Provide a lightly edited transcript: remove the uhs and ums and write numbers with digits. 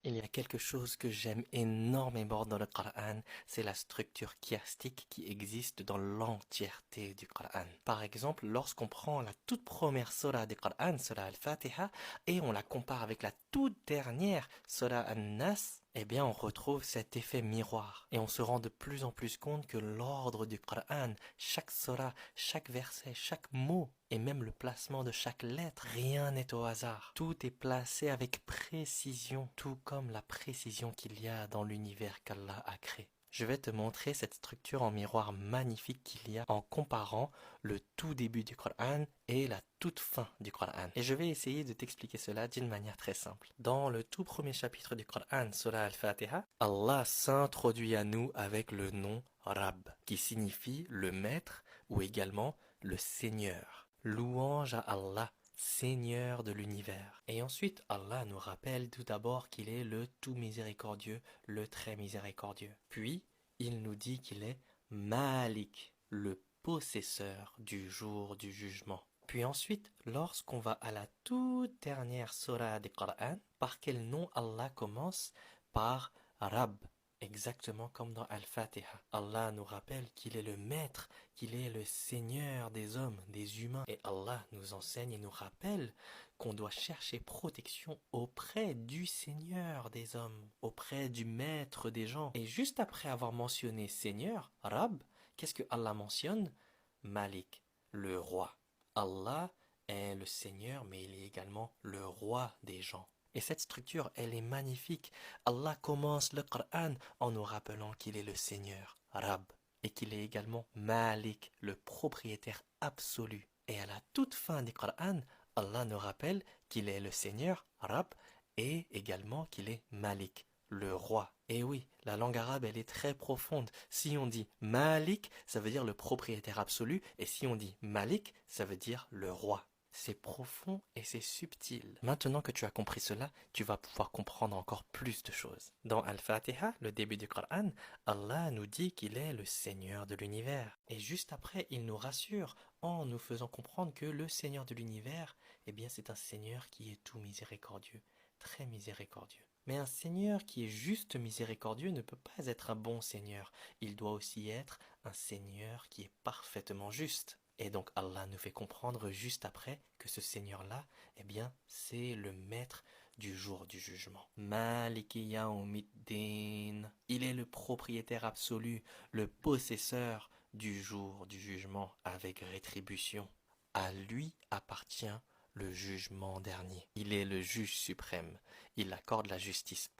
Il y a quelque chose que j'aime énormément dans le Coran, c'est la structure chiastique qui existe dans l'entièreté du Coran. Par exemple, lorsqu'on prend la toute première surah du Coran, surah Al-Fatiha, et on la compare avec la toute dernière surah An-Nas, eh bien on retrouve cet effet miroir. Et on se rend de plus en plus compte que l'ordre du Coran, chaque surah, chaque verset, chaque mot, et même le placement de chaque lettre, rien n'est au hasard. Tout est placé avec précision, tout comme la précision qu'il y a dans l'univers qu'Allah a créé. Je vais te montrer cette structure en miroir magnifique qu'il y a en comparant le tout début du Coran et la toute fin du Coran. Et je vais essayer de t'expliquer cela d'une manière très simple. Dans le tout premier chapitre du Coran, Surah Al-Fatiha, Allah s'introduit à nous avec le nom Rab, qui signifie le maître ou également le Seigneur. Louange à Allah, Seigneur de l'univers. Et ensuite, Allah nous rappelle tout d'abord qu'il est le tout miséricordieux, le très miséricordieux. Puis, il nous dit qu'il est Malik, le possesseur du jour du jugement. Puis ensuite, lorsqu'on va à la toute dernière surah du Coran, par quel nom Allah commence? Par Rab, exactement comme dans Al-Fatiha. Allah nous rappelle qu'il est le maître, qu'il est le Seigneur des hommes, des humains. Et Allah nous enseigne et nous rappelle qu'on doit chercher protection auprès du Seigneur des hommes, auprès du maître des gens. Et juste après avoir mentionné Seigneur, Rab, qu'est-ce que Allah mentionne? Malik, le roi. Allah est le Seigneur, mais il est également le roi des gens. Et cette structure, elle est magnifique. Allah commence le Coran en nous rappelant qu'il est le Seigneur, Rab, et qu'il est également Malik, le propriétaire absolu. Et à la toute fin du Coran, Allah nous rappelle qu'il est le Seigneur, Rab, et également qu'il est Malik, le roi. Et oui, la langue arabe, elle est très profonde. Si on dit Malik, ça veut dire le propriétaire absolu, et si on dit Malik, ça veut dire le roi. C'est profond et c'est subtil. Maintenant que tu as compris cela, tu vas pouvoir comprendre encore plus de choses. Dans Al-Fatiha, le début du Coran, Allah nous dit qu'il est le Seigneur de l'univers. Et juste après, il nous rassure en nous faisant comprendre que le Seigneur de l'univers, eh bien, c'est un Seigneur qui est tout miséricordieux, très miséricordieux. Mais un Seigneur qui est juste miséricordieux ne peut pas être un bon Seigneur. Il doit aussi être un Seigneur qui est parfaitement juste. Et donc Allah nous fait comprendre juste après que ce Seigneur-là, eh bien, c'est le maître du jour du jugement. Maliki Yawmiddin. Il est le propriétaire absolu, le possesseur du jour du jugement avec rétribution. À lui appartient le jugement dernier. Il est le juge suprême. Il accorde la justice